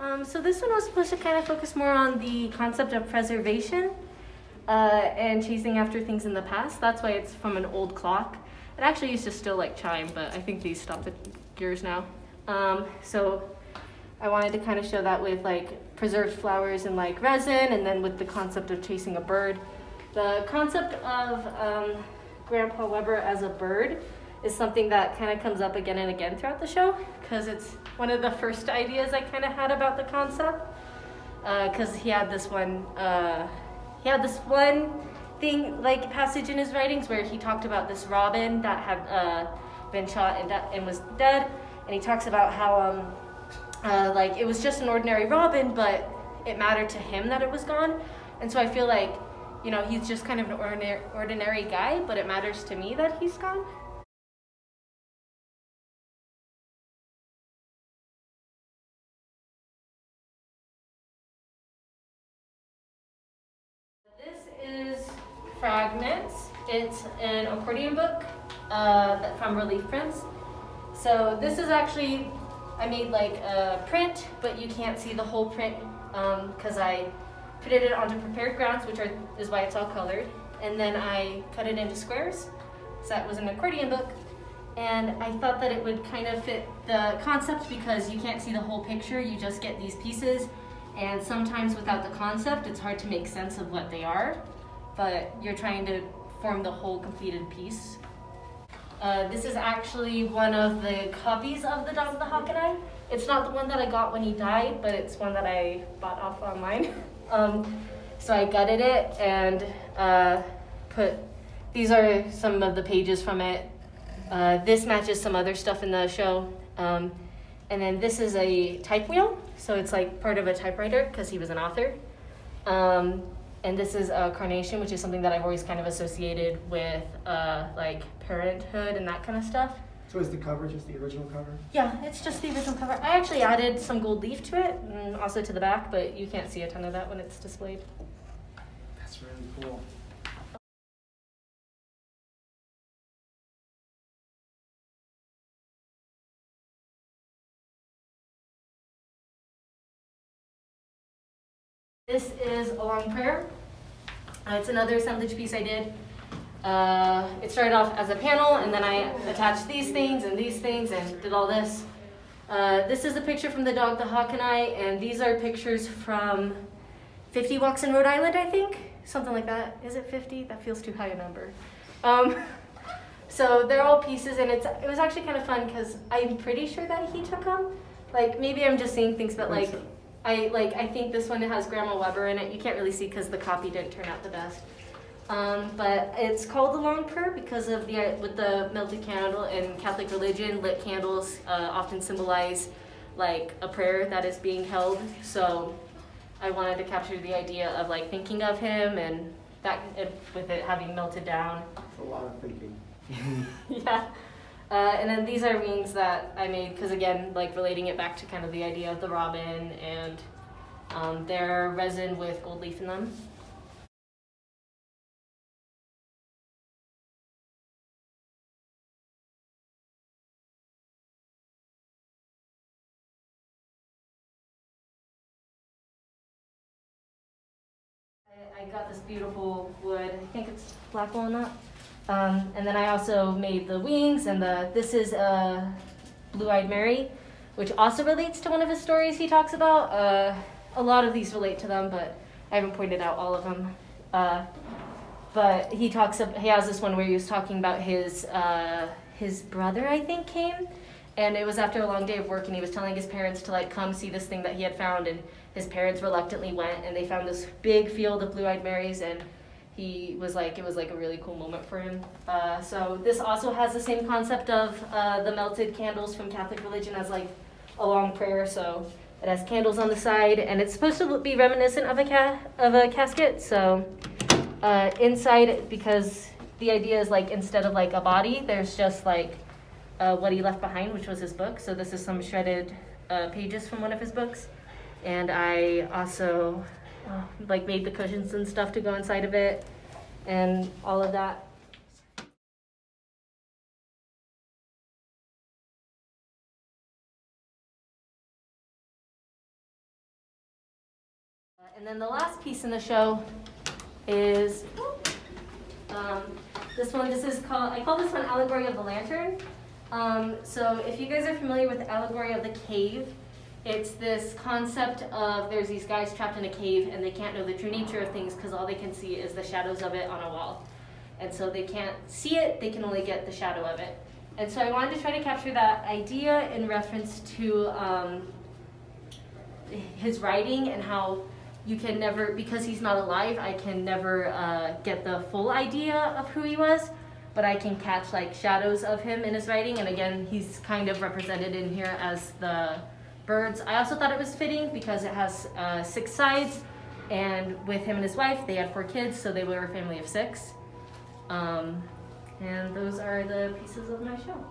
So this one was supposed to kind of focus more on the concept of preservation and chasing after things in the past. That's why it's from an old clock. It actually used to still like chime, but I think these stopped the gears now. So I wanted to kind of show that with like preserved flowers and like resin, and then with the concept of chasing a bird. The concept of Grandpa Weber as a bird is something that kind of comes up again and again throughout the show, because it's one of the first ideas I kind of had about the concept. Because he had this one thing, like passage in his writings where he talked about this robin that had been shot and was dead, and he talks about how like it was just an ordinary robin, but it mattered to him that it was gone. And so I feel like, you know, he's just kind of an ordinary guy, but it matters to me that he's gone. This is Fragments. It's an accordion book from Relief Prints. So this is actually, I made like a print, but you can't see the whole print because I printed it onto prepared grounds, which is why it's all colored. And then I cut it into squares. So that was an accordion book. And I thought that it would kind of fit the concept because you can't see the whole picture, you just get these pieces. And sometimes without the concept, it's hard to make sense of what they are, but you're trying to form the whole completed piece. This is actually one of the copies of The Dog, the Hawk, and I. It's not the one that I got when he died, but it's one that I bought off online. So I gutted it and these are some of the pages from it. This matches some other stuff in the show. And then this is a type wheel, so it's like part of a typewriter because he was an author. And this is a carnation, which is something that I've always kind of associated with like parenthood and that kind of stuff. So is the cover just the original cover? Yeah, it's just the original cover. I actually added some gold leaf to it and also to the back, but you can't see a ton of that when it's displayed. That's really cool. This is A Long Prayer. It's another assemblage piece I did. It started off as a panel, and then I attached these things and did all this. This is a picture from The Dog, the Hawk, and I, and these are pictures from 50 Walks in Rhode Island, I think? Something like that. Is it 50? That feels too high a number. So they're all pieces, and it was actually kind of fun because I'm pretty sure that he took them. Like, maybe I'm just seeing things, but like, I think this one has Grandma Weber in it. You can't really see because the copy didn't turn out the best. But it's called The Long Prayer because of with the melted candle in Catholic religion, lit candles often symbolize like a prayer that is being held. So I wanted to capture the idea of like thinking of him and that with it having melted down. That's a lot of thinking. Yeah. And then these are wings that I made because, again, like relating it back to kind of the idea of the robin, and they're resin with gold leaf in them. I got this beautiful wood, I think it's black walnut. And then I also made the wings, and this is Blue-Eyed Mary, which also relates to one of his stories he talks about. A lot of these relate to them, but I haven't pointed out all of them. But he has this one where he was talking about his brother, I think, came, and it was after a long day of work, and he was telling his parents to like come see this thing that he had found, and his parents reluctantly went, and they found this big field of Blue-Eyed Marys, and he was like, it was like a really cool moment for him. So this also has the same concept of the melted candles from Catholic religion as like a long prayer. So it has candles on the side, and it's supposed to be reminiscent of a casket. So inside, because the idea is like instead of like a body, there's just like what he left behind, which was his book. So this is some shredded pages from one of his books, and I also like made the cushions and stuff to go inside of it and all of that. And then the last piece in the show is this one. This is called, I call this one Allegory of the Lantern. So if you guys are familiar with Allegory of the Cave, it's this concept of there's these guys trapped in a cave and they can't know the true nature of things because all they can see is the shadows of it on a wall. And so they can't see it, they can only get the shadow of it. And so I wanted to try to capture that idea in reference to his writing and how you can never, because he's not alive, I can never get the full idea of who he was, but I can catch like shadows of him in his writing. And again, he's kind of represented in here as the birds. I also thought it was fitting because it has 6 sides, and with him and his wife, they had 4 kids, so they were a family of 6. And those are the pieces of my show.